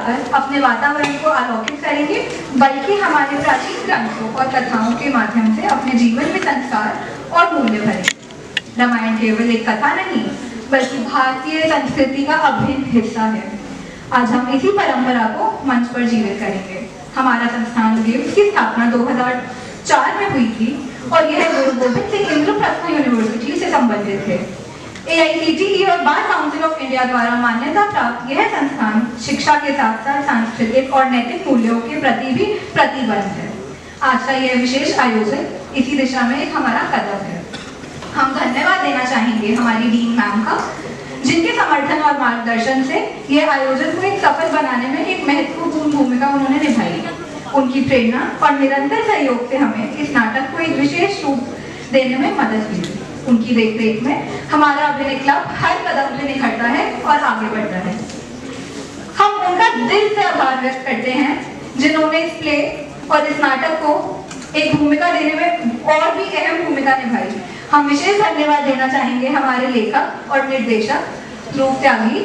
लाकर अपने वातावरण को अलौकिक करेंगे, बल्कि हमारे प्राचीन ग्रंथों और कथाओं के माध्यम से अपने जीवन में संस्कार और मूल्य भरेंगे। रामायण केवल एक कथा नहीं, बल्कि भारतीय संस्कृति का अभिन्न हिस्सा है। आज हम इसी परंपरा को मंच पर जीवित करेंगे। हमारा संस्थान गेम्स की स्थापना 2004 में हुई थी और यह गुरु गोविंद सिंह इंद्रप्रस्थ यूनिवर्सिटी से संबंधित है। AICTE और बार काउंसिल ऑफ इंडिया द्वारा मान्यता प्राप्त यह संस्थान शिक्षा के साथ साथ सांस्कृतिक और नैतिक मूल्यों के प्रति भी प्रतिबद्ध है। आज का यह विशेष आयोजन इसी दिशा में एक हमारा कदम है। हम धन्यवाद देना चाहेंगे हमारी डीन मैम का, जिनके समर्थन और मार्गदर्शन से यह आयोजन को एक सफल बनाने में एक महत्वपूर्ण भूमिका उन्होंने निभाई। उनकी प्रेरणा और निरंतर सहयोग से हमें इस नाटक को एक विशेष रूप देने में मदद मिली। उनकी देखरेख में हमारा अभिनय क्लब हर कदम पे निखरता है और आगे बढ़ता है। हम उनका दिल से आभार व्यक्त करते हैं जिन्होंने इस प्ले और इस नाटक को एक भूमिका देने में और भी अहम भूमिका निभाई। हम विशेष धन्यवाद देना चाहेंगे हमारे लेखक और निर्देशक ध्रुव त्यागी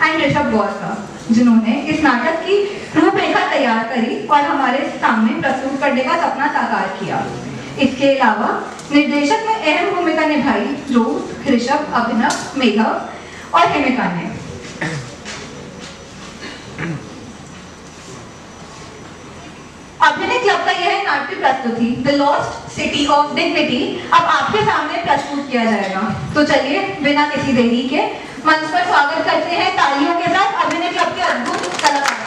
एंड ऋषभ गौर का, जिन्होंने इस नाटक की रूपरेखा तैयार करी और हमारे सामने प्रस्तुत करने का सपना साकार किया। इसके अलावा निर्देशक में अहम भूमिका निभाई ध्रुव, ऋषभ, अभिनव, मेघव और हिमिका ने। अभिनय क्लब का यह नाट्य प्रस्तुति the lost city of dignity अब आपके सामने प्रस्तुत किया जाएगा। तो चलिए बिना किसी देरी के मंच पर स्वागत करते हैं तालियों के साथ अभिनय क्लब के अद्भुत कलाकार।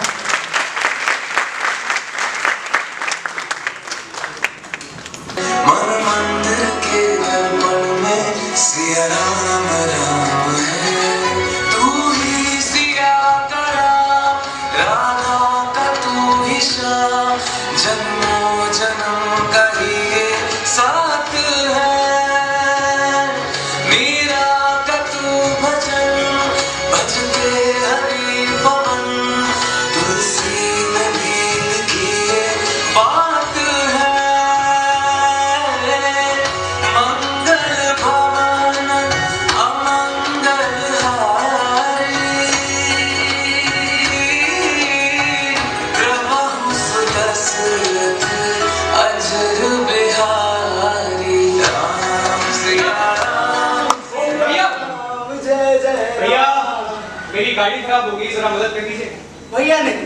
गाड़ी खराब हो गई, जरा मदद कर दीजिए। भैया नहीं,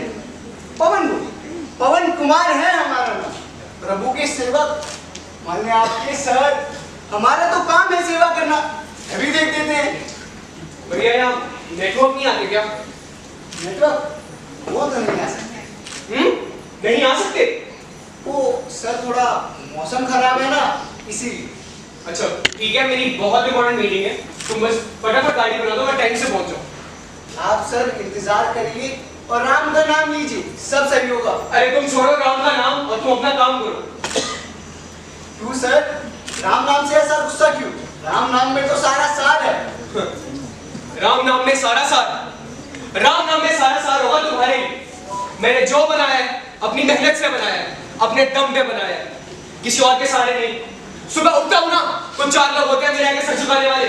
पवन कुमार है हमारा नाम, प्रभु के सेवक। माने आपके सर, हमारा तो काम है सेवा करना, अभी देख देते हैं। भैया यहाँ नेटवर्क नहीं आते क्या? नेटवर्क वो तो नहीं आ सकते। नहीं आ सकते? वो सर थोड़ा मौसम खराब है ना, इसीलिए। अच्छा ठीक है, मेरी बहुत इंपॉर्टेंट मीटिंग है, तुम बस फटाफट गाड़ी बना दो, मैं टाइम से पहुंच जाऊं। आप सर इंतजार करिए और राम का नाम लीजिए, सब सही होगा। अरे तुम छोड़ो राम का नाम और तुम अपना काम करो। क्यों सर, राम नाम से ऐसा गुस्सा क्यों? राम नाम में तो सारा सार है। राम नाम में सारा सार? राम नाम में सारा सार होगा तुम्हारे लिए। मैंने जो बनाया है अपनी मेहनत से बनाया है, अपने दम पे बनाया है, किसी और के सहारे नहीं। सुबह उठता हूं ना तो 4 लोग होते हैं मेरे आगे सर झुकाने वाले।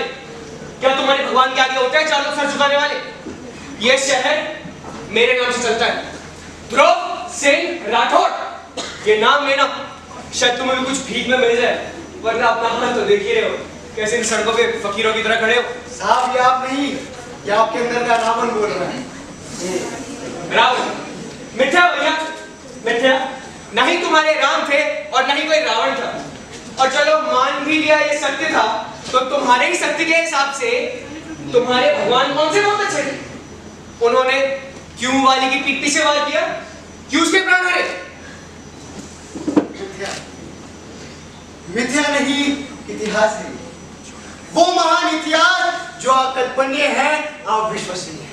क्या तुम्हारे भगवान के आगे होते हैं 4 लोग सर झुकाने वाले? ये शहर मेरे नाम से चलता है, ध्रुव सिंह राठौड़। ये नाम लेना शायद तुम्हें भी कुछ भीख में मिल जाए, वरना अपना हाल तो देख ही रहे हो कैसे इन सड़कों पे फकीरों की तरह खड़े हो। साहब ये आप नहीं, ये आपके अंदर का रावण बोल रहा है। रावण? मिथ्या भैया, मिथ्या। ना ही तुम्हारे राम थे और ना ही कोई रावण था। और चलो मान भी लिया ये सत्य था, तो तुम्हारे ही सत्य के हिसाब से तुम्हारे भगवान कौन से बहुत अच्छे थे? उन्होंने क्यों वाली की पीठ से वार किया? क्यों उसके प्राण हरे? मिथ्या नहीं, इतिहास है। वो महान इतिहास जो अकल्पनीय है, अविश्वसनीय है।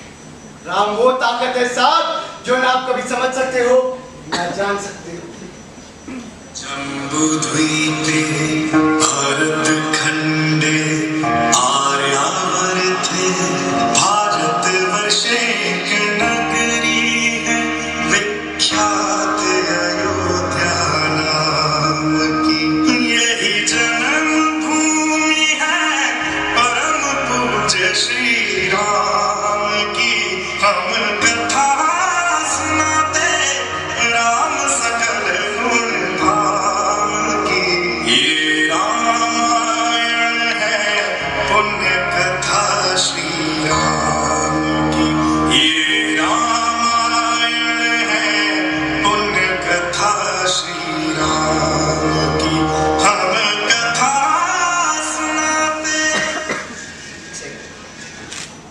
राम वो ताकत है साहब जो ना आप कभी समझ सकते हो ना जान सकते हो। जम्बूद्वीपे भारत खंडे आर्यावर्ते भारत वर्षे नगरी है विख्यात अयोध्या नाम की। यही जन्मभूमि है परम पूज्य श्री राम की। हम कथा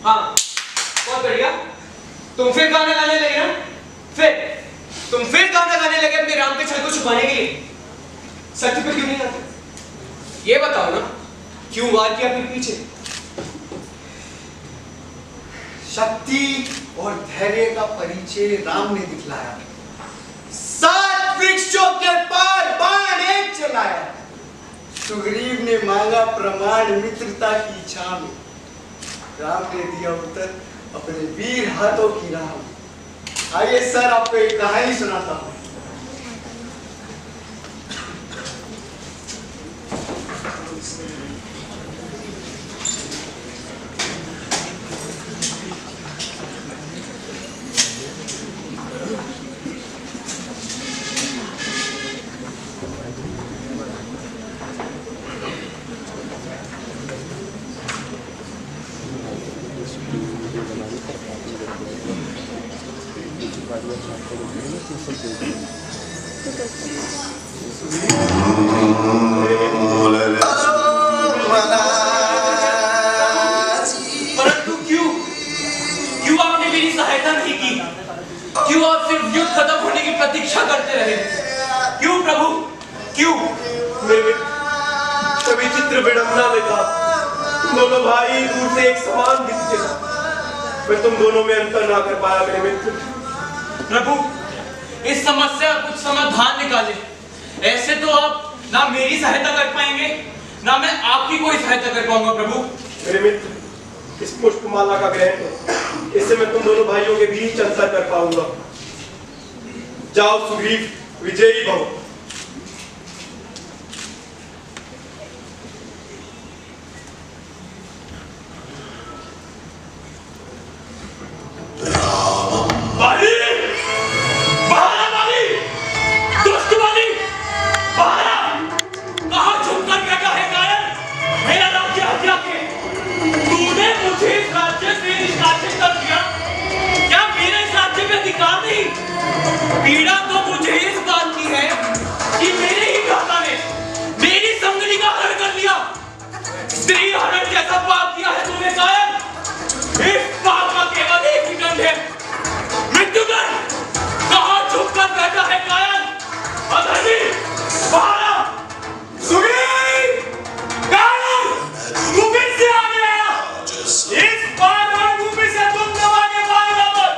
हाँ, बहुत बढ़िया। तुम फिर गाना गाने लगे ना? तुम फिर गाना गाने लगे अपने राम के छल को छुपाने के लिए। सत्य पे क्यों नहीं आते? ये बताओ ना, क्यों वार किया फिर पीछे? शक्ति और धैर्य का परिचय राम ने दिखलाया। 7 वृक्षों के पार बाण एक चलाया। सुग्रीव ने मांगा प्रमाण मित्रता की इच्छा में। राम ने दिया उत्तर अपने वीर हाथों की राह में। आइए सर, आपको एक कहानी सुनाता हूं। परंतु क्यों आपने मेरी सहायता नहीं की? क्यों आप सिर्फ युद्ध खत्म होने की प्रतीक्षा करते रहे? क्यों प्रभु, क्यों? मेरे कभी चित्र विडंबना में था। तुम दोनों भाई दूर से एक समान दिखते थे। मैं तुम दोनों में अंतर ना कर पाया मेरे मित्र। प्रभु, इस समस्या का कुछ समाधान निकाले। ऐसे तो आप ना मेरी सहायता कर पाएंगे, ना मैं आपकी कोई सहायता कर पाऊंगा। प्रभु मेरे मित्र, इस पुष्पमाला का ग्रहण करो। इससे मैं तुम दोनों भाइयों के बीच अंतर कर पाऊंगा। जाओ सुग्रीव, विजयी भव। पीड़ा तो मुझे इस बात की है कि मेरे ही भ्राता ने मेरी संगनी का हरण कर लिया। स्त्री हरण जैसा पाप किया है तूने कायर। इस पाप का केवल एक ही दंड है, मृत्युदंड। कहां झुककर बैठा है कायर? अधर्मी, बाहर आ। सुग्रीव, कायर, तू फिर से आ गया। इस बार रणभूमि से तुम दबा के भागना मत।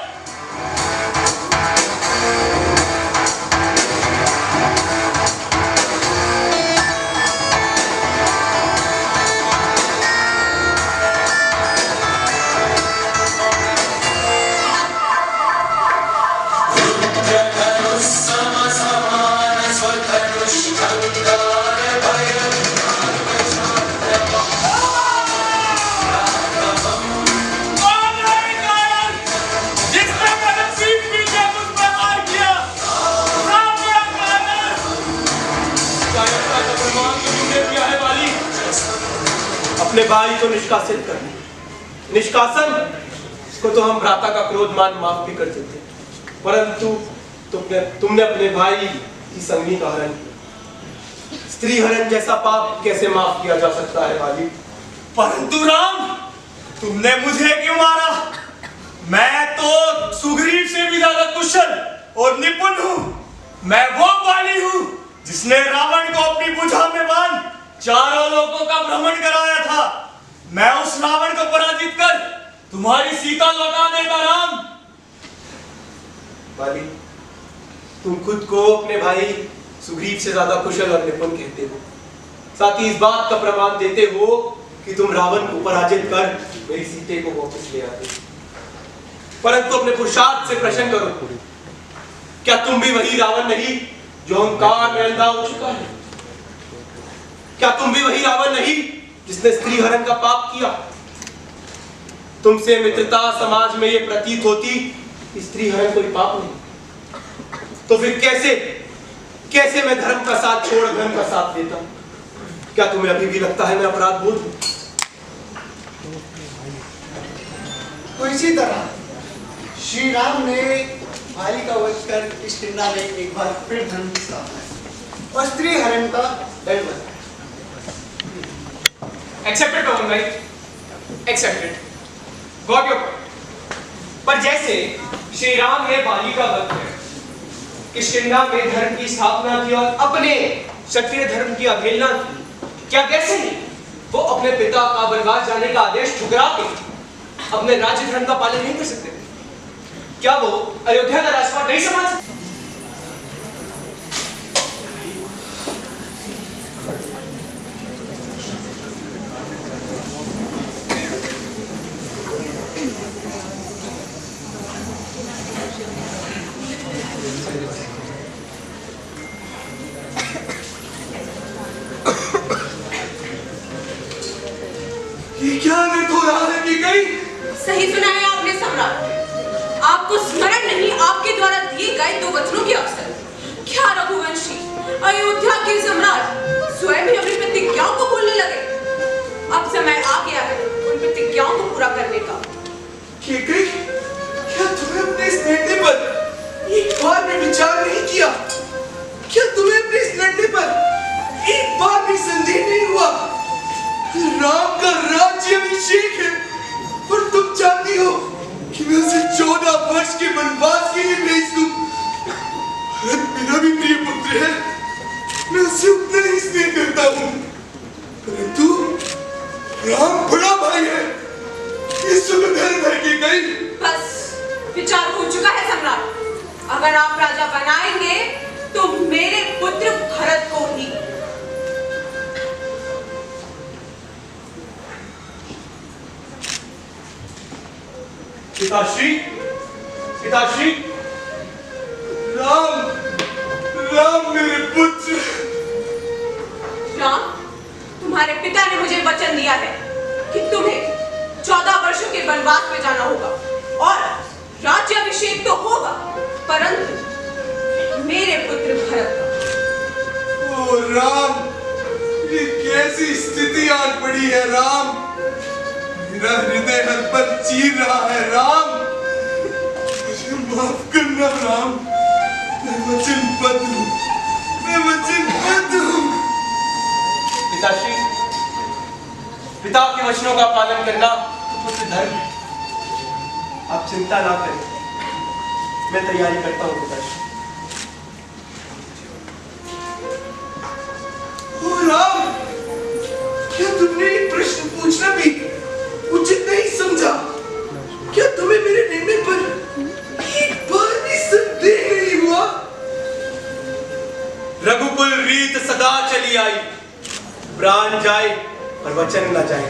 अपने भाई को निष्कासित करना। निष्कासन को तो हम भ्राता का क्रोध मान माफ भी कर देते, परंतु तुमने अपने भाई की संगनी का हरण किया। स्त्री हरण जैसा पाप कैसे माफ किया जा सकता है वाली? परंतु राम, तुमने मुझे क्यों मारा? मैं तो सुग्रीव से भी ज्यादा कुशल और निपुण हूँ। मैं वो बाली हूँ जिसने रावण को अपनी भुजा में बांध चारों लोगों का भ्रमण कराया था। मैं उस रावण को पराजित कर तुम्हारी सीता लौटा देता राम। वाली, तुम खुद को अपने भाई सुग्रीव से ज्यादा कुशल और निपुण कहते हो, साथ ही इस बात का प्रमाण देते हो कि तुम रावण को पराजित कर मेरी सीते को वापस ले आते। परंतु अपने पुरुषार्थ से प्रश्न करो, क्या तुम भी वही रावण नहीं जो अहंकार में अंधा हो चुका है? क्या तुम भी वही रावण नहीं जिसने स्त्री हरण का पाप किया? तुमसे मित्रता समाज में ये प्रतीत होती कि स्त्री हरण कोई पाप नहीं, तो फिर कैसे मैं धर्म का साथ छोड़ धर्म का साथ देता हूं? क्या तुम्हें अभी भी लगता है मैं अपराध बोध हूं? तो इसी तरह श्री राम ने बाली का वध कर किष्किंधा में एक बार फिर धर्म की स्थापना की और स्त्री हरण का दंड बनाया। एक्सेप्टेड पवन भाई, एक्सेप्टेड। Got your point. पर जैसे श्री राम ने बाली का वध किया, किष्किंधा में धर्म की स्थापना की और अपने क्षत्रिय धर्म की अवहेलना की, क्या वैसे ही वो अपने पिता का वनवास जाने का आदेश ठुकरा के अपने राज्य धर्म का पालन नहीं कर सकते? क्या वो अयोध्या का राजपाट नहीं संभाल सकते? ये क्या अनर्थ हो रहा है कि कहीं? सही सुना है आपने सम्राट। आपको स्मरण नहीं आपके द्वारा दिए गए 2 वचनों के अवसर। क्या रघुवंशी अयोध्या के सम्राट स्वयं ही अपनी प्रतिज्ञाओं को भूलने लगे? अब समय आ गया है उन प्रतिज्ञाओं को पूरा करने का। केकई, क्या तुम्हें अपने इस निर्णय पर एक बार भी विचार नहीं किया? क्या तुम्हें अपने इस निर्णय पर एक बार भी संदेह नहीं हुआ? राम का राज्य अभिषेक है और तुम जानती हो कि मैं उसे 14 वर्ष के वनवास के लिए भेज दूं। भरत मेरा भी प्रिय पुत्र है, मैं उससे उतना ही स्नेह करता हूँ, परंतु राम बड़ा भाई है, ये सुधर्म है कि गई। बस विचार हो चुका है सम्राट। अगर आप राजा बनाएंगे तो मेरे पुत्र भरत को ही। पिताश्री, पिताश्री, राम, राम मेरे पुत्र। राम, तुम्हारे पिता ने मुझे वचन दिया है कि तुम्हें 14 वर्षों के वनवास में जाना होगा और राज्य अभिषेक तो होगा, परंतु मेरे पुत्र भरत का। ओ राम, ये कैसी स्थिति आन पड़ी है राम। मेरा हृदय हर पल चीर रहा है राम, मुझे माफ करना राम। मैं वचनबद्ध हूँ, मैं वचनबद्ध हूँ। पिताश्री, पिता के वचनों का पालन करना पुत्र धर्म है। आप चिंता ना करें, मैं तैयारी करता हूँ पिताश्री। ओ राम, क्या तुमने एक प्रश्न पूछना भी उचित नहीं समझा? क्या तुम्हें मेरे निर्णय पर एक बार भी संदेह नहीं हुआ? रघुकुल रीत सदा चली आई, प्राण जाए और वचन न जाए।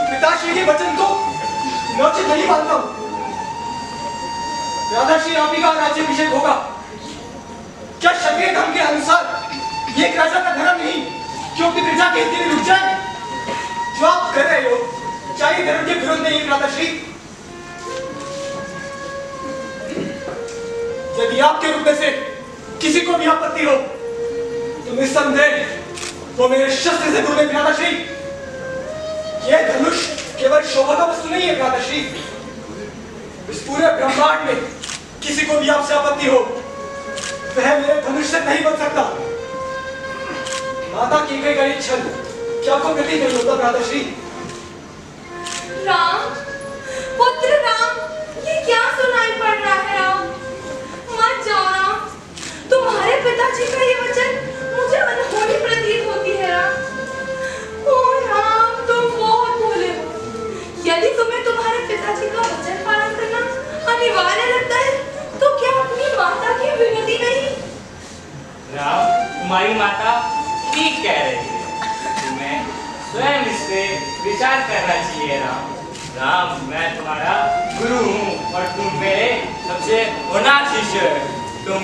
पिताश्री के वचन को मैं उचित नहीं मानता हूं। राधाश्री आप ही का राज्याभिषेक होगा। क्या क्षत्रिय धर्म के अनुसार ये एक राजा का धर्म नहीं कि अपनी प्रजा के हित के लिए रुक जाए? जो आप कर रहे हो क्या ये धर्म के विरुद्ध नहीं है राधाश्री? यदि आपके रुकने से किसी को भी आपत्ति हो तो निस्संदेह वो मेरे शस्त्र से दूर नहीं राधाश्री। यह धनुष केवल शोभा का वस्तु नहीं है भ्राताश्री। इस पूरे ब्रह्मांड में किसी को भी आपसे आपत्ति हो वह मेरे धनुष से नहीं बच सकता। माता की गई गई छल क्या आपको गति नहीं होता भ्राताश्री? राम, पुत्र राम, ये क्या सुनाई पड़ रहा है राम? मत जाओ राम, तुम्हारे पिताजी का ये वचन मुझे अनहोनी प्रतीत होती है राम। ओ राम, तुम बहुत भोले हो। यदि तुम्हें तुम्हारे पिताजी का वचन पालन करना अनिवार्य लगता है तो क्या अपनी माता की विनती नहीं? राम, तुम्हारी माता ठीक कह रही है, तुम्हें स्वयं इस पे विचार करना चाहिए राम। राम, मैं तुम्हारा गुरु हूँ और तुम मेरे सबसे होनहार शिष्य हो। तुम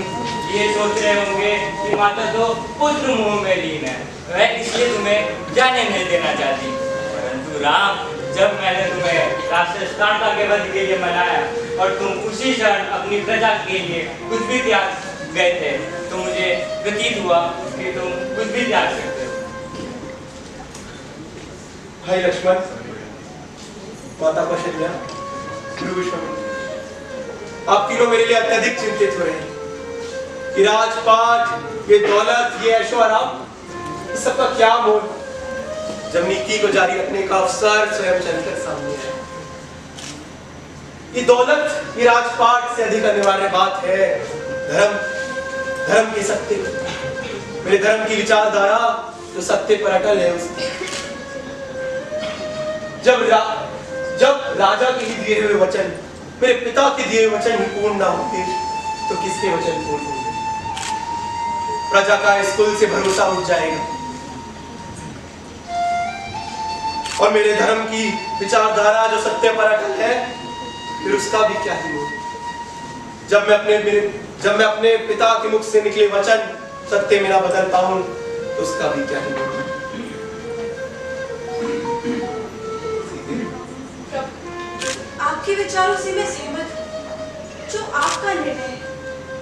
ये सोच रहे होंगे कि माता तो पुत्र मुंह में लीन है, वह इसलिए तुम्हें जाने नहीं देना चाहती, परंतु राम, जब मैंने तुम्हें राक्षस कांटा के वध के लिए मनाया और तुम उसी क्षण अपनी प्रजा के लिए कुछ भी त्याग गए थे, तो मुझे प्रतीत हुआ कि तुम कुछ भी त्याग सकते हो। भाई लक्ष्मण, माता कौशल्या, गुरु विश्वामित्र, आप तीनों मेरे लिए अत्यधिक चिंतित हो रहे हैं कि राजपाट, ये दौलत, ये ऐशो आराम, इस सबका क्या मोल, जब नीति को जारी रखने का अवसर स्वयं चलकर सामने है। ये दौलत, ये राजपाट से अधिक अनिवार्य बात है धर्म के सत्य, मेरे धर्म की विचारधारा जो सत्य पर अटल है उसकी। जब राजा के ही दिए हुए वचन, मेरे पिता के दिए हुए वचन ही पूर्ण ना होते, तो किसके वचन पूर्ण होंगे? प्रजा का इस कुल से भरोसा उठ जाएगा और मेरे धर्म की विचारधारा जो सत्य पर अटल है, फिर उसका भी क्या ही होगा? जब मैं अपने पिता के मुख से निकले वचन सत्य में ना बदल पाऊं, तो उसका भी क्या ही होगा? आपके विचारों से मैं सहमत हूँ। जो आपका निर्णय है,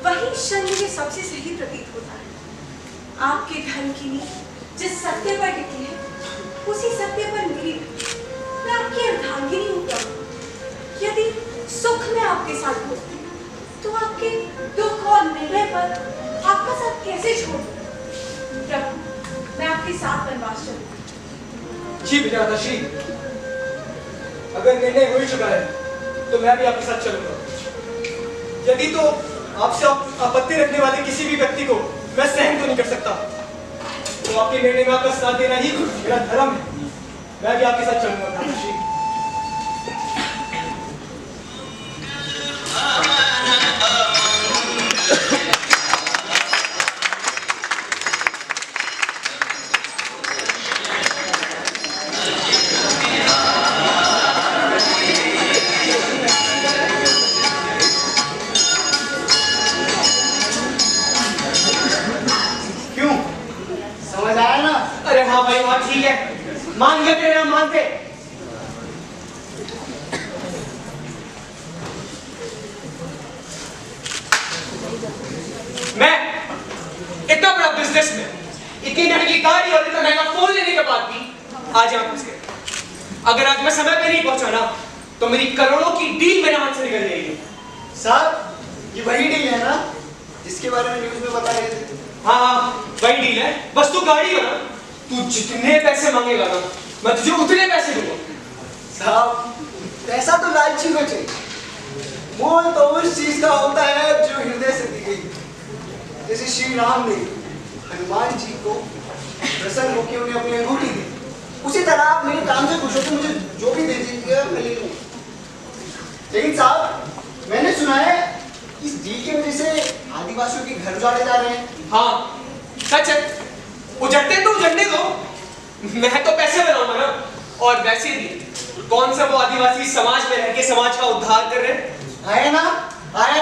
वही क्षण मुझे सबसे सही प्रतीत होता है। आपके धर्म की नींव जिस सत्य पर टिकी है, उसी सत्य पर मेरी मैं आपकी अर्धांगिनी हूँ प्रभु। यदि सुख में आपके साथ होती, तो आपके दुख और निर्णय पर आपका साथ कैसे छोड़ प्रभु? मैं आपके साथ वनवास चलूंगा। जी विजयादशी, अगर निर्णय हो ही चुका है तो मैं भी आपके साथ चलूंगा। यदि तो आपसे आपत्ति रखने वाले किसी भी व्यक्ति को मैं सहन तो नहीं कर सकता, तो आपके निर्णय में आपका साथ देना ही मेरा धर्म है। मैं भी आपके साथ चलूंगा विजयादशी। मान गए तेरे हम मानते। मैं इतना बड़ा बिजनेसमैन, इतनी महंगी गाड़ी और इतना महंगा फोन लेने के बाद भी आज यहाँ फंस गए। अगर आज मैं समय पे नहीं पहुंचा ना, तो मेरी करोड़ों की डील मेरे हाथ से निकल जाएगी। साहब, ये वही डील है ना जिसके बारे में न्यूज़ में बता रहे थे? हाँ, वही डील है। बस तू गाड़ी हो ना, तू जितने पैसे मांगेगा ना, मैं तुझे उतने पैसे दूंगा। साहब, पैसा तो लालची को चाहिए, मोल तो उस चीज का होता है जो हृदय से दी गई। जैसे श्री राम ने हनुमान जी को प्रसन्न होकर उन्हें अपनी अंगूठी दी, उसी तरह आप मेरे काम से खुश हो तो मुझे जो भी दे दीजिएगा मैं ले लूंगा। लेकिन साहब, मैंने सुना है इस डील की वजह से आदिवासियों के घर उजाड़े जा रहे हैं। हाँ, सच है। उजड़ते तो उजड़ने दो, मैं तो पैसे बनाऊंगा ना। और वैसे भी कौन सा वो आदिवासी समाज में रह के समाज का उद्धार कर रहे हैं? आया ना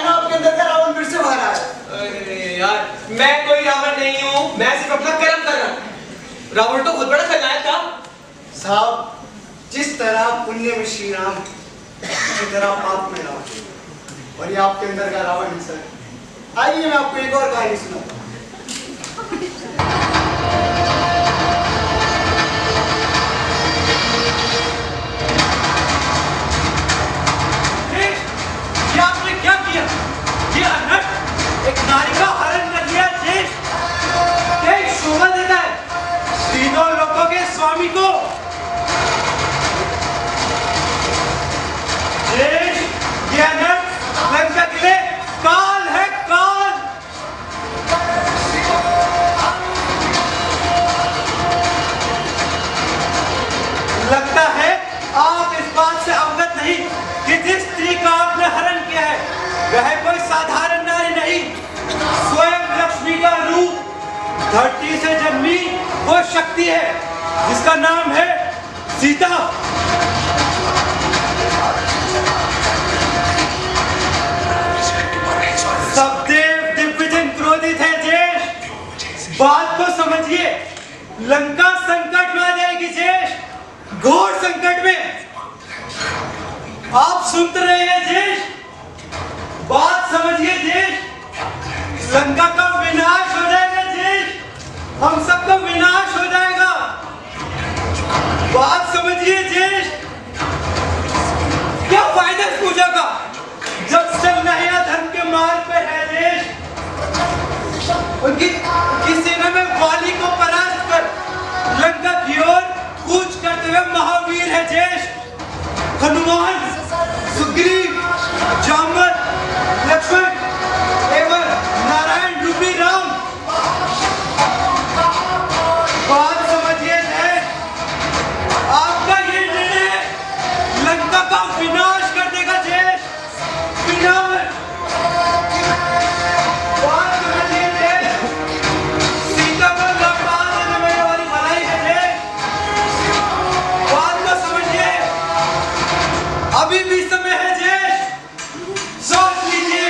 आपके अंदर का रावण फिर से बाहर आया। अरे यार, मैं कोई रावण नहीं हूँ, मैं सिर्फ अपना कर्म कर रहा हूँ। रावण तो बहुत बड़ा खलनायक था। साहब, जिस तरह पुण्य में श्री राम, उसी तरह पाप में रावण, और ये आपके अंदर का रावण है सर। आइए मैं आपको एक और कहानी सुनाता हूँ। ये आपने क्या किया? ये अनर्थ एक नारी का हरण कर लिया। देश क्या शोभा देता है तीनों लोगों के स्वामी को? देश ये अनर्थ लंका के लिए काल है, काल। लगता है आप इस बात से अवगत नहीं कि जिस स्त्री का आपने हरण किया है वह कोई साधारण नारी नहीं, स्वयं लक्ष्मी का रूप, धरती से जन्मी वो शक्ति है जिसका नाम है सीता। सब देव दिव्य जन क्रोधित है। जेश, बात को समझिए, लंका संकट में आ जाएगी। जेश घोर संकट में। आप सुनते रहे हैं जेठ, बात समझिए जेठ, लंका का विनाश हो जाएगा जेठ, हम सबका विनाश हो जाएगा, बात समझिए जेठ। क्या फायदा इस पूजा का जब सब नया धर्म के मार्ग पे है जेठ। उनकी सेना में वाली को परास्त कर लंका की ओर कूच करते हुए महावीर है जेठ, हनुमान, सुग्रीव, जामवंत, लक्ष्मण एवं नारायण रूपी राम। बात समझिए जेठ, आपका ये निर्णय लंका का विनाश कर देगा जेठ, विनाश। बात समझिए जेठ, सीता को लौटा देने में वाली भलाई है जेठ, बात को समझिए। अभी भी समय है जेठ, सोच लीजिए,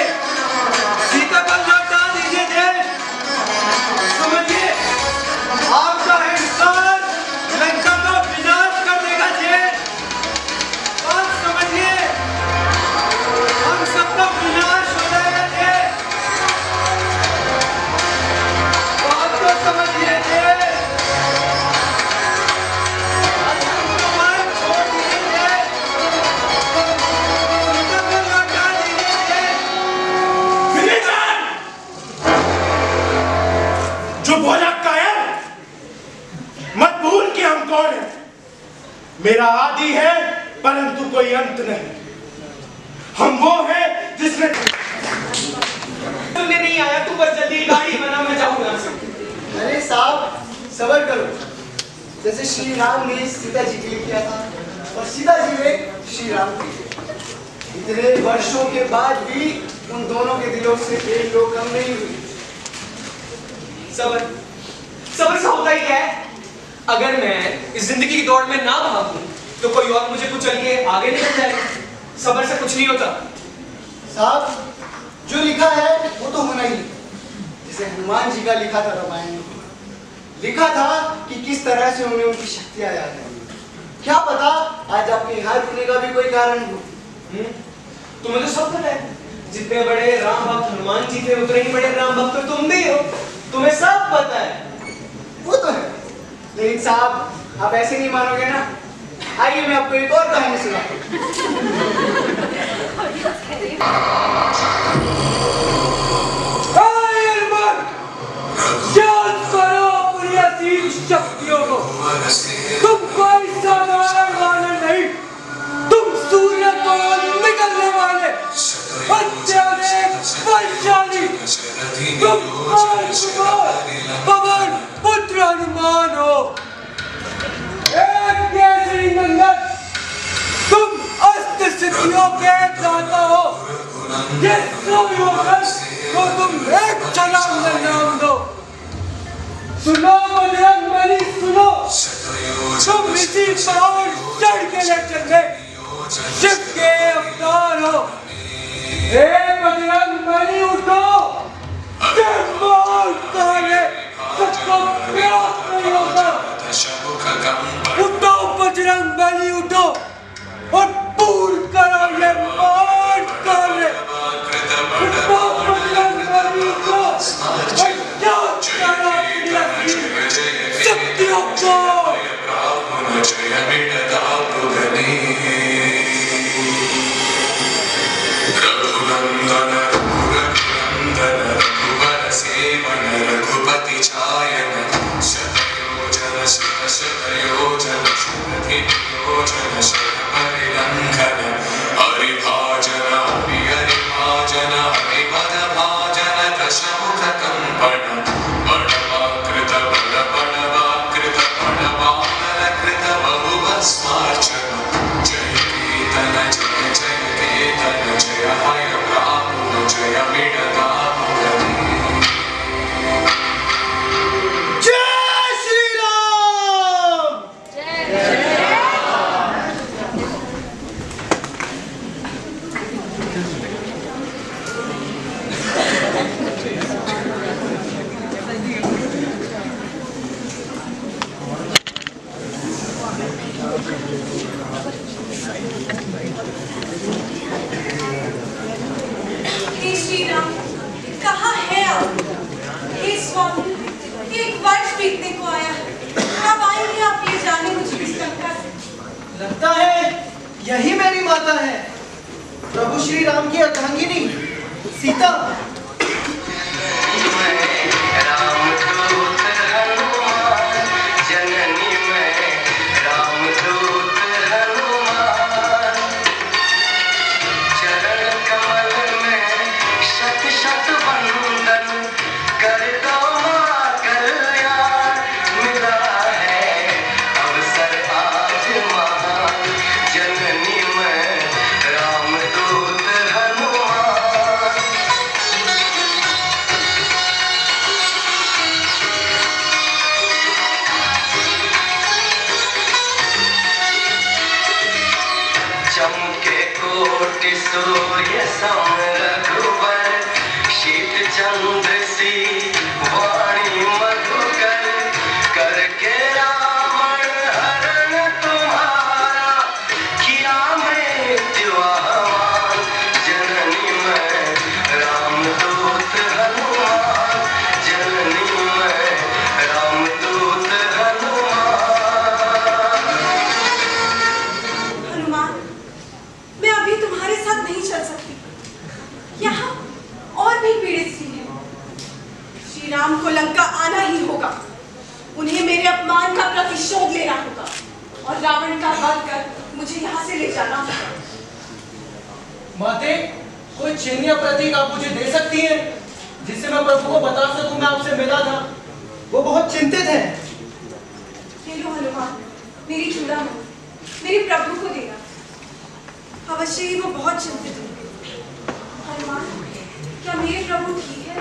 सीता को लौटा दीजिए जेठ, समझिए आपका हिंदुस्तान लंका का विनाश कर देगा जेठ, बात समझिए, हम सबका विनाश हो जाएगा जेठ, बात को समझिए जेठ। छोड़ दीजिए सीता को लौटा दीजिए विभीषण! जो बोला कायर, मत भूल कि हम कौन हैं। मेरा आदि है परंतु कोई अंत नहीं। हम वो हैं जिसने सुनने नहीं आया तू, बस जल्दी गाड़ी बना, मैं जाऊँ यहाँ से। अरे साहब सबर करो, जैसे श्री राम ने सीता जी के लिए किया था और सीता जी ने श्री राम के लिए। इतने वर्षों के बाद भी उन दोनों के दिलों से प्रेम लोग कम नहीं हुई। सबर सबर से होता ही क्या है? अगर मैं इस जिंदगी की दौड़ में ना भागूं तो कोई और मुझे कुचल के आगे निकल जाएगा। सबर से कुछ नहीं होता साहब, जो लिखा है वो तो होना ही है। जैसे हनुमान जी का लिखा था रामायण में, लिखा था कि किस तरह से उन्हें उनकी शक्तियां याद आई। क्या पता आज आपके यहाँ रुकने का भी कोई कारण हो। तुम्हें तो सब पता है, जितने बड़े राम भक्त हनुमान जी थे उतने ही बड़े राम भक्त तो तुम भी हो, तुम्हें सब पता है। वो तो है, लेकिन साहब आप ऐसे नहीं मानोगे ना। आइए मैं आपको एक और कहानी सुनाता शक्तियों को तुम कोई साधारण वानर नहीं, तुम सूर्य को निकलने वाले अत्याधिक बलशाली तुम पवन पुत्र हनुमान हो। एक केसरी नंदन, तुम अष्ट सिद्धियों के दाता हो। ये सूर्योदय को तुम एक छलांग में नाम दो। सुनो बजरंग बली सुनो, तुम इसी पहाड़ चढ़ के ले चले शिव के अवतार हो। हे बजरंग बली उठो, सबको प्यास नहीं होता। उठो बजरंग बली उठो और पूर्ण करो ये महान कार्य। उठो बजरंग बली उठो और याद करो शक्तियों को। रघुनंदन रघुवर सेवन रघुपति छायन शतयोजन शतयोजन शतयोजन शतपरिलंघन हरिभाजन हरिभाजन हरिपद भाजन दशमुख कंपन बड़वाकृत बड़वाकृत बड़वानरकृत बहुभस्मार्चन जय कीर्तन जय जय कीर्तन जय हय प्राणु जय मिडदामुगनि। जय श्री राम। यही मेरी माता है, प्रभु श्री राम की अर्धांगिनी सीता। सूर्य सम रघुबर शीत चंद्र सी वाणी मधुकर करके रावण हरण तुम्हारा किया मृत्यु आह्वान। जननी मैं रामदूत हनुमान, जननी मैं रामदूत हनुमान, मैं अभी तुम्हारे साथ नहीं चल सकती। यहाँ और भी पीड़ित सी है। श्री राम को लंका आना ही होगा। उन्हें मेरे अपमान का प्रतिशोध लेना होगा और रावण का वध कर मुझे यहाँ से ले जाना होगा। माते, कोई चिन्ह या प्रतीक आप मुझे दे सकती हैं जिससे मैं प्रभु को बता सकूं मैं आपसे मिला था? वो बहुत चिंतित हैं। ले लो हनुमान, मेरी चूड़ा मेरे प्रभु को देना। अवश्य ही वो बहुत चिंतित है। हनुमान, क्या मेरे प्रभु ठीक है?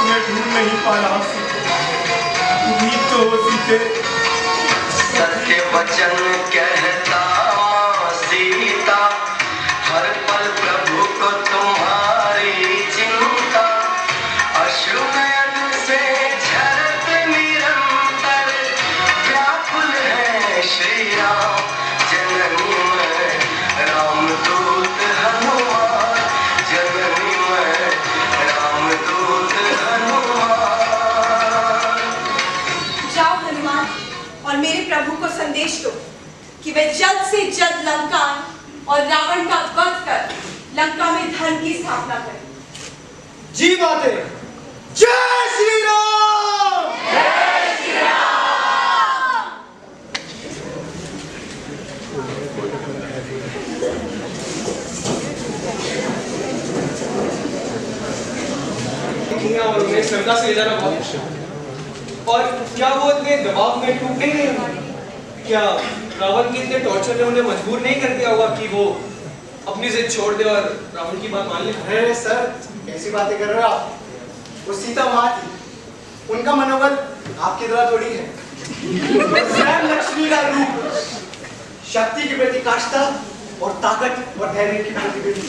मैं ढूंढ नहीं पा रहा, उम्मीद तो होती थे। सत्य वचन कहता सीता, हर पल प्रभु को तुम्हारी चिंता। अश्रु नयन से झरत निरंतर व्याकुल है श्री राम। जननी मैं रामदूत हनुमान, जननी मैं रामदूत हनुमान। जाओ हनुमान और मेरे प्रभु को संदेश दो कि वे जल्द से जल्द लंका आएं और रावण का वध कर लंका में धर्म की स्थापना करें। जी माते, जय श्री राम। जय श्री राम। और उन्हें श्रद्धा से ले जाना बहुत। और क्या वो इतने दबाव में टूट नहीं गए? क्या रावण के इतने टॉर्चर ने उन्हें मजबूर नहीं कर दिया होगा कि वो अपनी जिद छोड़ दे और रावण की बात मान ले? अरे सर, कैसी बातें कर रहे हो आप? वो सीता माँ थी, उनका मनोबल आपकी तरह थोड़ी है। स्वयं लक्ष्मी का रूप, शक्ति की प्रतिकाष्ठा और ताकत और धैर्य की प्रतिबिंब।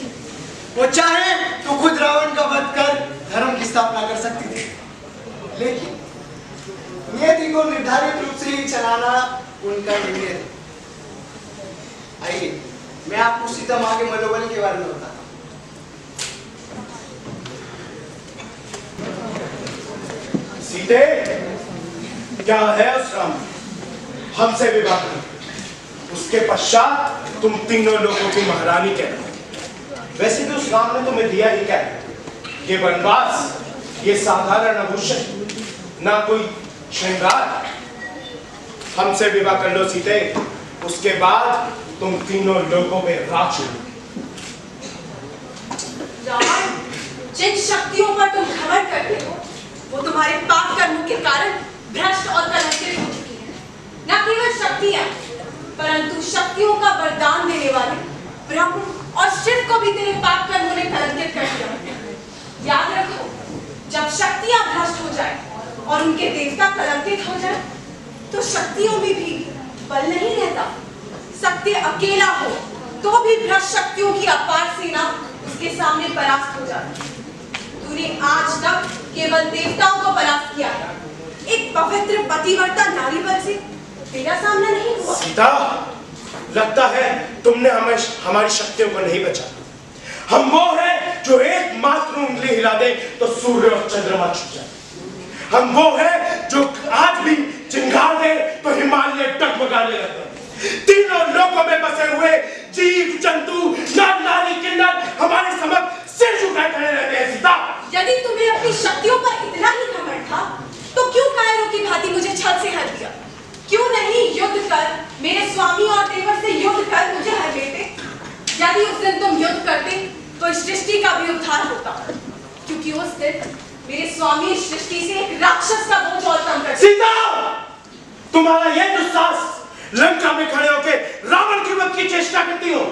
वो चाहे तो खुद रावण का वध कर धर्म की स्थापना कर सकती थी, लेकिन नियति को निर्धारित रूप से ही चलाना उनका निर्णय था। आइए, मैं आपको सीता माँ के मनोबल के बारे में बताता हूँ। सीते, क्या है उस राम, हमसे विवाह करो। उसके पश्चात तुम तीनों लोगों की महारानी कहते। वैसे तो उस राम ने तुम्हें दिया ही क्या है? ये वनवास, ये साधारण आभूषण, ना कोई श्रृंगार। हमसे विवाह कर लो सीते, उसके बाद तुम तीनों लोगों में राज हो। रावण, जिन शक्तियों पर तुम घमंड करते हो वो तुम्हारे पाप कर्मों के कारण भ्रष्ट और कलंकित हो चुकी है। न केवल शक्तियां, परंतु शक्तियों का वरदान देने वाले ब्रह्म और शिव को भी तेरे पाप कर्मों ने कलंकित कर दिया। याद रखो, जब शक्तियां भ्रष्ट हो जाए और उनके देवता कलंकित हो जाए तो शक्तियों में भी बल नहीं रहता। सत्य अकेला हो तो भी भ्रष्ट शक्तियों की अपार सेना उसके सामने परास्त हो जाती। तूने आज तक केवल देवताओं को परास्त किया है, एक पवित्र पतिव्रता नारी बल से तेरा सामना नहीं हुआ। सीता, लगता है तुमने हमारी शक्तियों को नहीं बचा। हम वो हैं जो एकमात्र उंगली हिला दे तो सूर्य और चंद्रमा छुप जाए। हम वो हैं जो आज भी चिंगार दे तो जाने लगा। तीनों लोकों में बसे हुए जीव जंतु नर नारी किन्नर हमारे समक्ष सिर झुकाए खड़े रहते हैं। सीता, यदि तुम्हें अपनी शक्तियों पर इतना ही घमंड था तो क्यों कायरों की भांति मुझे छल से हर दिया? क्यों नहीं युद्ध कर मेरे स्वामी और देवर से युद्ध कर मुझे हर लेते? यदि उस दिन तुम युद्ध करते तो इस सृष्टि का भी उद्धार होता, क्योंकि उस दिन मेरे स्वामी इस सृष्टि से एक राक्षस का बोझ और कम कर। सीता, तुम्हारा यह दुस्साहस लंका में खड़े होकर रावण की वध की चेष्टा करती हो।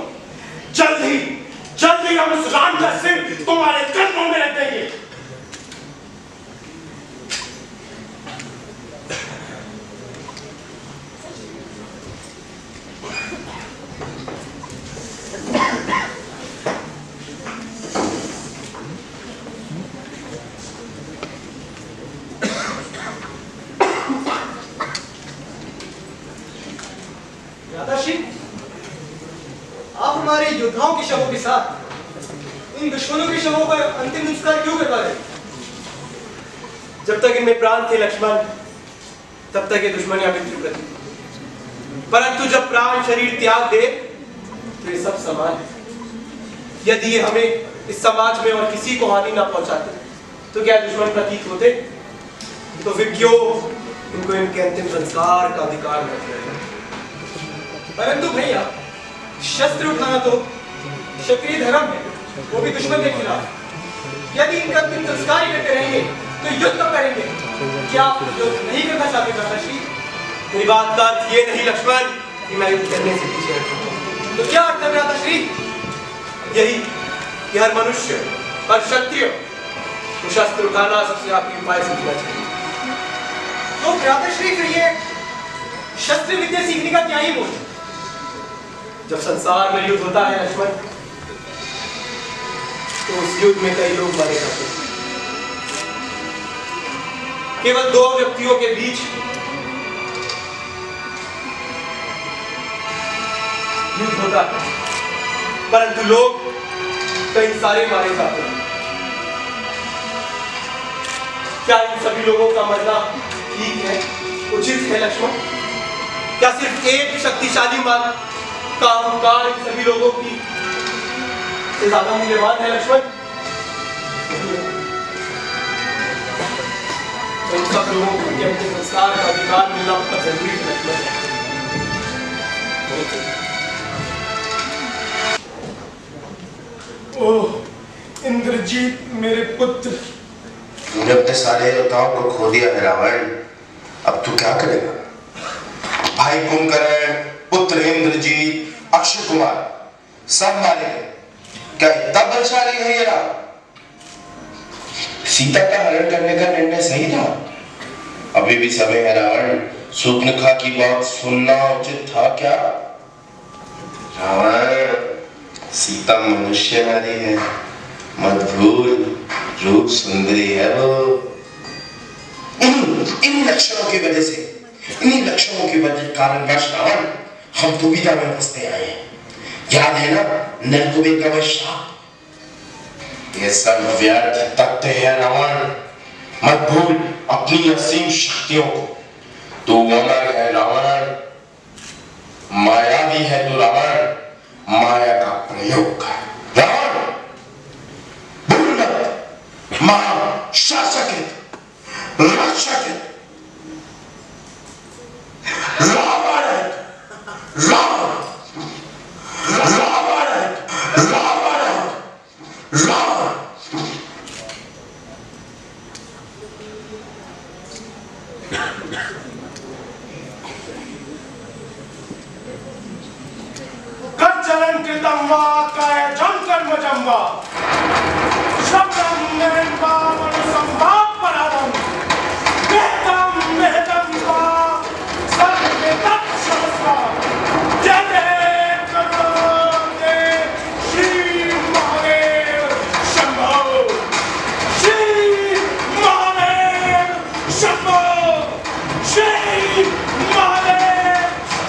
जल्दी हम उस राम का सिर तुम्हारे कदमों में रख देंगे। आप हमारे योद्धाओं के शवों के साथ इन दुश्मनों के शवों का अंतिम संस्कार क्यों करवा रहे? जब तक इनमें प्राण थे लक्ष्मण, तब तक ये दुश्मनियां मृत्यु करती, परंतु जब प्राण शरीर त्याग दे तो ये सब समान है। यदि ये हमें इस समाज में और किसी को हानि ना पहुंचाते तो क्या दुश्मन प्रतीत होते? तो फिर क्यों इनको इनके अंतिम संस्कार का अधिकार न? परंतु भैया, शस्त्र उठाना तो क्षत्रिय धर्म है, वो भी दुश्मन के खिलाफ। यदि इनका अंतिम संस्कार ही करते रहेंगे तो युद्ध कब करेंगे? क्या आप युद्ध नहीं करना चाहते भ्राताश्री? मेरी बात का अर्थ ये नहीं लक्ष्मण कि मैं युद्ध करने से पीछे हटूं। तो क्या अर्थ है भ्राताश्री? यही कि हर मनुष्य, हर क्षत्रिय को शस्त्र उठाना सबसे आपकी उपाय समझना चाहिए। तो भ्राताश्री, फिर ये शस्त्र विद्या सीखने का क्या ही मोल? जब संसार में युद्ध होता है लक्ष्मण, तो उस युद्ध में कई लोग मारे जाते हैं। केवल दो व्यक्तियों के बीच युद्ध होता है, परंतु लोग कई सारे मारे जाते हैं। क्या इन सभी लोगों का मरना ठीक है, उचित है लक्ष्मण? क्या सिर्फ एक शक्तिशाली मान का अहंकार इन सभी लोगों की से ज्यादा मूल्यवान है लक्ष्मण? इन सब लोगों को अंतिम संस्कार का अधिकार मिलना बहुत जरूरी है लक्ष्मण। ओह इंद्रजीत, मेरे पुत्र। तूने अपने सारे योद्धाओं को खो दिया है रावण, अब तू क्या करेगा? भाई कुंभकर्ण, पुत्र इंद्रजीत, अक्षय कुमार सब मारे गए। क्या इतना बलशाली है ये राम? सीता का हरण करने का निर्णय सही था? अभी भी समय है रावण, शूर्पणखा की बात सुनना उचित था क्या? रावण, सीता मनुष्य नारी है, मत भूल, रूप सुंदरी है वो। इन लक्षणों की वजह से, इन्हीं लक्षणों की वजह कारणवश रावण हम दुविधा में फंसते आए हैं। याद है ना नरकुबेर का वह श्राप? ये सब व्यर्थ तथ्य है रावण, मत भूल अपनी असीम शक्तियों को। तू अमर है रावण, मायावी है तू रावण, माया का प्रयोग कर रावण। भूल मत, महा शासक है, रक्षक है, रावण है, रावण, रावण है, रावण है, रावण। कर चलन कृतम वा काय जम कर्म जम वा शब्दम निर्वा मनुसंभाव परादम वेदम वेदम वा सर्वेदम शस्वा जय करोते श्री महादेव शंभो, श्री महादेव शंभो, श्री महादेव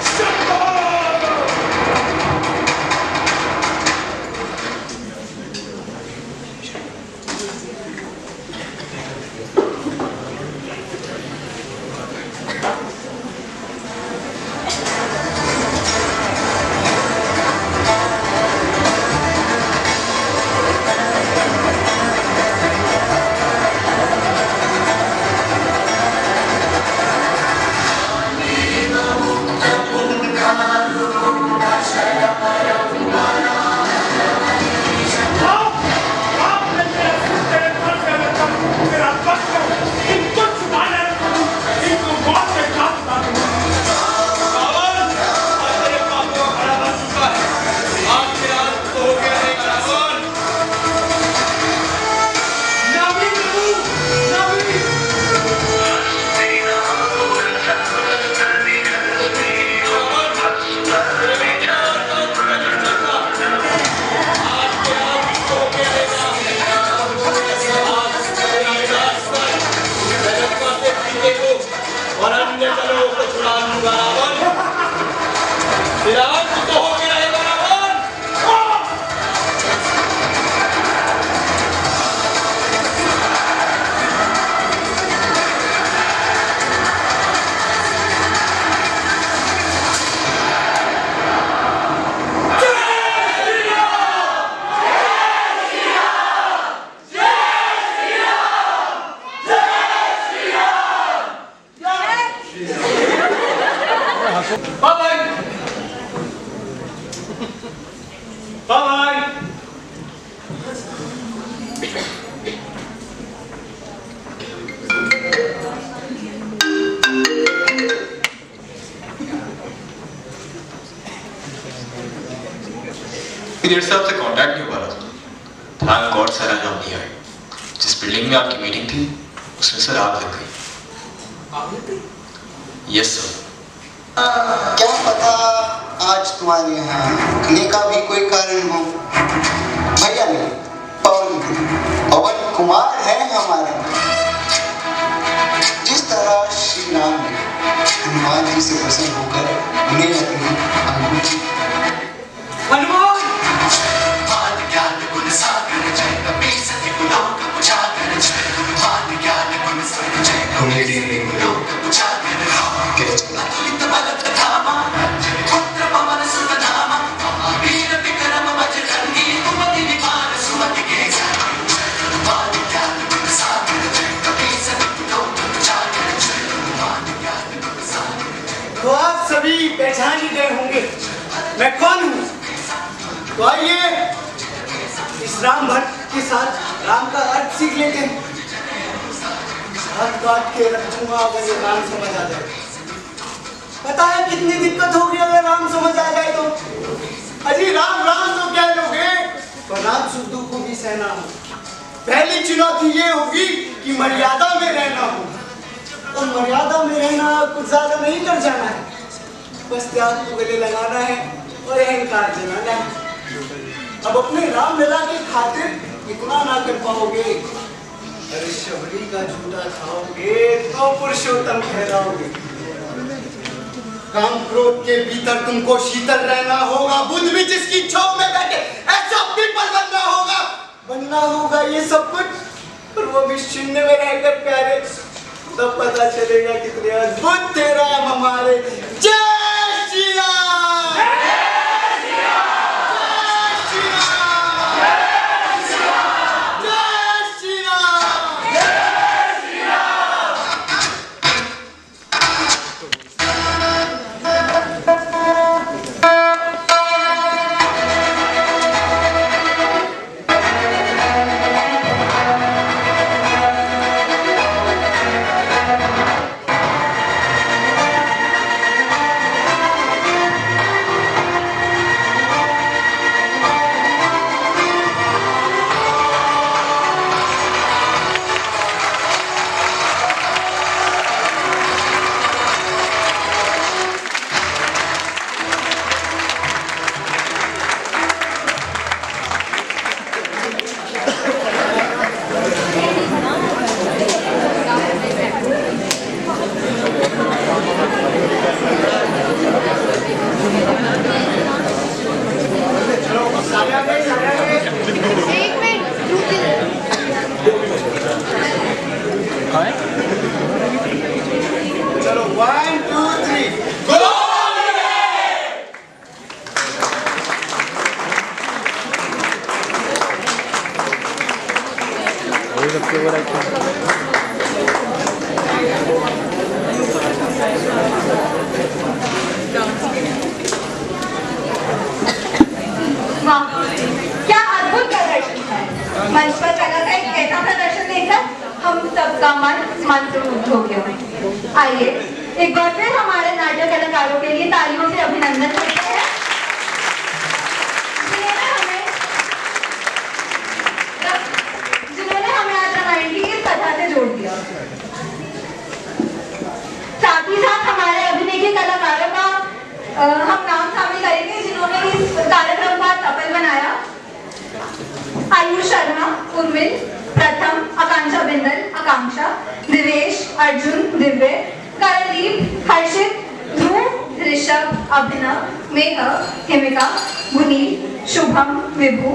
शंभो। पवन पवन देर से आपसे कांटेक्ट नहीं हो पा रहा था। थैंक गॉड सर आज आप नहीं आए। जिस बिल्डिंग में आपकी मीटिंग थी उसमें सर आग लग गई। Yes sir. क्या पता आज तुम्हारे यहाँ रुकने का भी कोई कारण हो। भैया नहीं, पवन कुमार है हमारे। जिस तरह श्री राम ने हनुमान जी से प्रसन्न होकर उन्हें अपनी अंगूठी हनुमान तो आप सभी पहचान ही गए होंगे मैं कौन हूँ। तो आइए इस राम भक्त के साथ राम का अर्थ सीख लेते हैं। हाथ काट के रख दूंगा अगर ये राम समझ आ जाए। पता है कितनी दिक्कत होगी अगर राम समझ आ जाए तो। अजी राम राम तो क्या लोगे, तो राम सुख को भी सहना हो। पहली चुनौती ये होगी कि मर्यादा में रहना हो। और मर्यादा में रहना कुछ ज्यादा नहीं कर जाना है, बस त्याग को गले लगाना है और अहंकार जलाना है। अब अपने राम लला के खातिर इतना ना कर पाओगे, अरे शबरी का झूठा खाओगे तो पुरुषोत्तम कहलाओगे। काम क्रोध के भीतर तुमको शीतल रहना होगा। बुद्ध भी जिसकी छांव में बैठे ऐसा पीपल बनना होगा ये सब कुछ। और वो भी शून्य में रहकर प्यारे, तब पता चलेगा कितने अद्भुत थे राम हमारे। जय श्री राम, जय श्री राम, जय श्री राम, जय श्री राम, जय श्री राम। चलो 1 2 3 गो। सबसे बड़ा क्या अद्भुत प्रदर्शन है। मंच पर कला का एक ऐसा प्रदर्शन देखकर हम सबका मन मंत्रमुग्ध हो गया। आइए एक बार फिर हमारे नाट्य कलाकारों के लिए तालियों से अभिनंदन करते हैं, जिन्होंने हमें आज रामायण की इस कथा से जोड़ दिया। साथ ही साथ हमारे अभिनय के कलाकारों का हम नाम शामिल करेंगे जिन्होंने इस कार्यक्रम को सफल बनाया। आयुष शर्मा, उर्मिल, प्रथम, आकांक्षा बिंदल, आकांक्षा, दिवेश, अर्जुन, दिव्य, करदीप, हर्षित, ध्रुव, ऋषभ, अभिनव, मेघ, हिमिका, गुनील, शुभम, विभू,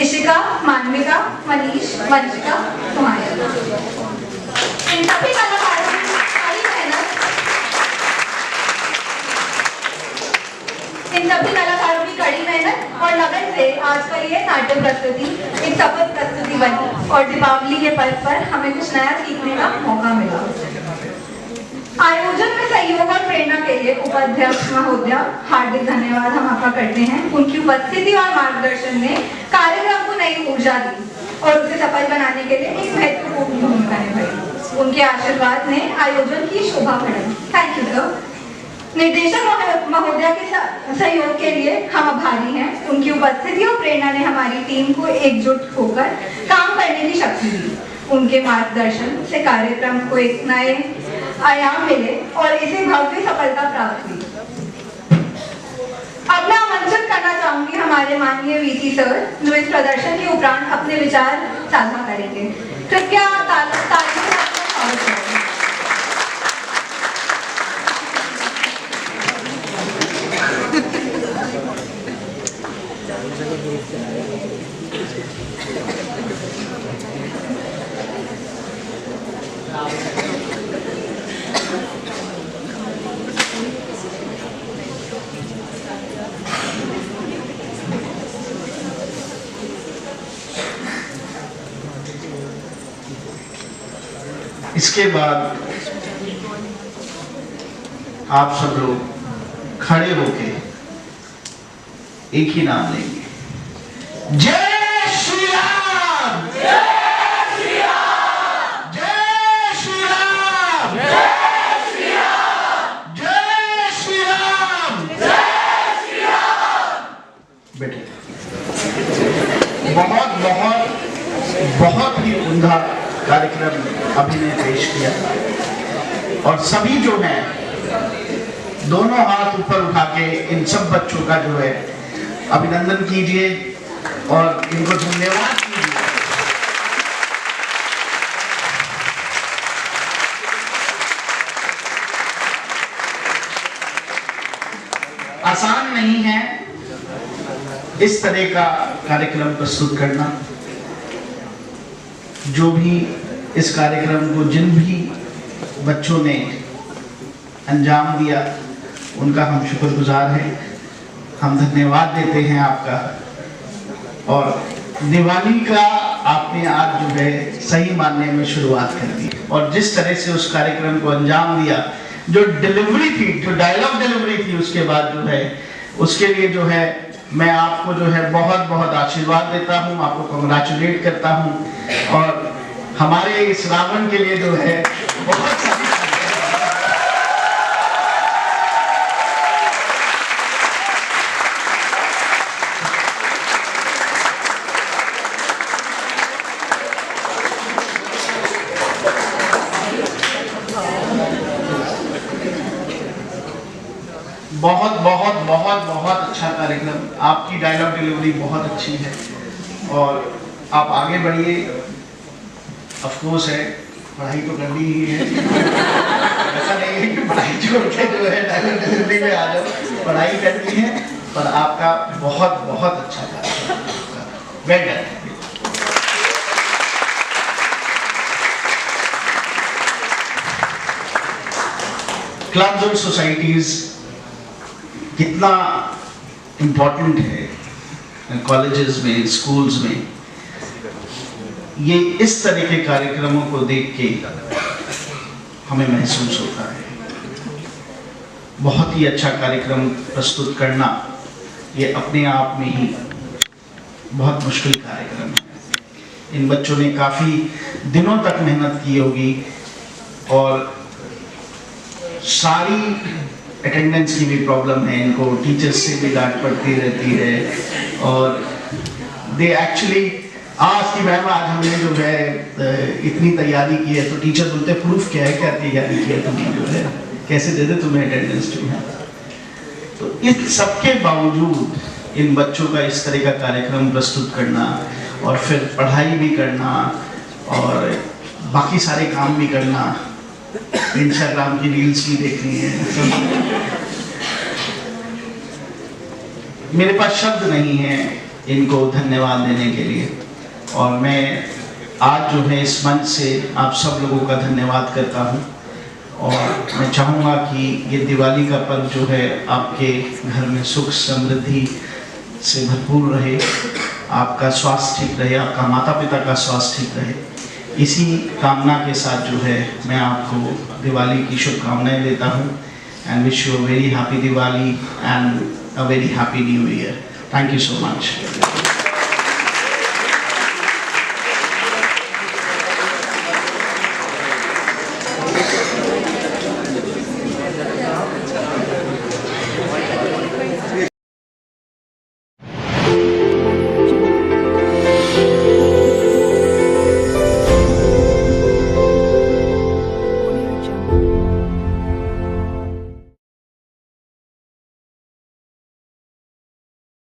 इशिका, मानविका, मनीष, वंशिका, तुम्हारे इन सभी कलाकारों की सारी मेहनत, इन सभी कलाकारों की कड़ी मेहनत और लगन से आज का ये नाट्य प्रस्तुति एक सफल प्रस्तुति बनी और दीपावली के पर्व पर हमें कुछ नया सीखने का मौका मिला। आयोजन में सहयोग और प्रेरणा के लिए उपाध्यक्ष महोदया, हार्दिक धन्यवाद हम आपका करते हैं। उनकी उपस्थिति और मार्गदर्शन ने कार्यक्रम को नई ऊर्जा दी और उसे सफल बनाने के लिए एक महत्वपूर्ण भूमिका निभाई। उनके आशीर्वाद ने आयोजन की शोभा बढ़ाई। Thank you sir. निर्देशक महोदया के सहयोग के लिए हम आभारी हैं। उनकी उपस्थिति और प्रेरणा ने हमारी टीम को एकजुट होकर काम करने की शक्ति दी। उनके मार्गदर्शन से कार्यक्रम को एक नए आयाम मिले और इसे भव्य सफलता प्राप्त हुई। अब मैं आमंत्रित करना चाहूंगी हमारे माननीय वीसी सर, जो इस प्रदर्शन के उपरांत अपने विचार साझा करेंगे। कृपया तालियों से आपका स्वागत करें। इसके बाद आप सब लोग खड़े होके एक ही नाम लेंगे, जय श्री राम, जय श्री राम, जय श्री राम, जय श्री राम, जय श्री राम, जय श्री राम। बेटे बहुत बहुत बहुत ही उम्दा कार्यक्रम अभी ने पेश किया और सभी जो है दोनों हाथ ऊपर उठा के इन सब बच्चों का जो है अभिनंदन कीजिए और इनको धन्यवाद कीजिए। आसान नहीं है इस तरह का कार्यक्रम प्रस्तुत करना। जो भी इस कार्यक्रम को जिन भी बच्चों ने अंजाम दिया उनका हम शुक्रगुजार हैं। हम धन्यवाद देते हैं आपका। और दिवाली का आपने आज जो है सही मानने में शुरुआत कर दी और जिस तरह से उस कार्यक्रम को अंजाम दिया, जो डिलीवरी थी, जो डायलॉग डिलीवरी थी उसके बाद जो है, उसके लिए जो है मैं आपको जो है बहुत बहुत आशीर्वाद देता हूँ, आपको कंग्रेचुलेट करता हूँ और हमारे इस रावण के लिए जो है बहुत सारी बहुत बहुत बहुत बहुत अच्छा कार्यक्रम। आपकी डायलॉग डिलीवरी बहुत अच्छी है और आप आगे बढ़िए। ऑफ कोर्स है, पढ़ाई तो करनी ही है। ऐसा नहीं है कि पढ़ाई छोड़ के जो है डायलॉग डिलीवरी में आ जाओ, पढ़ाई करनी है। पर आपका बहुत बहुत अच्छा कार्यक्रम, वेल डन। क्लब्स और सोसाइटीज कितना इम्पोर्टेंट है कॉलेजेस में, स्कूल्स में। ये इस तरह के कार्यक्रमों को देख के हमें महसूस होता है बहुत ही अच्छा कार्यक्रम प्रस्तुत करना ये अपने आप में ही बहुत मुश्किल कार्यक्रम है। इन बच्चों ने काफ़ी दिनों तक मेहनत की होगी और सारी अटेंडेंस की भी प्रॉब्लम है इनको, टीचर्स से भी डांट पड़ती रहती है और दे एक्चुअली आज की मैम आज हमने जो है इतनी तैयारी की है तो टीचर बोलते प्रूफ क्या है, क्या तैयारी की है तुमने, जो है कैसे दे दे तुम्हें अटेंडेंस जो है। तो इस सबके बावजूद इन बच्चों का इस तरह का कार्यक्रम प्रस्तुत करना और फिर पढ़ाई भी करना और बाकी सारे काम भी करना, इंस्टाग्राम की रील्स भी देखनी है। मेरे पास शब्द नहीं है इनको धन्यवाद देने के लिए और मैं आज जो है इस मंच से आप सब लोगों का धन्यवाद करता हूँ और मैं चाहूँगा कि ये दिवाली का पर्व जो है आपके घर में सुख समृद्धि से भरपूर रहे, आपका स्वास्थ्य ठीक रहे, आपका माता पिता का स्वास्थ्य ठीक रहे। इसी कामना के साथ जो है मैं आपको दिवाली की शुभकामनाएं देता हूँ। and wish you a very happy Diwali and a very happy New Year. Thank you so much.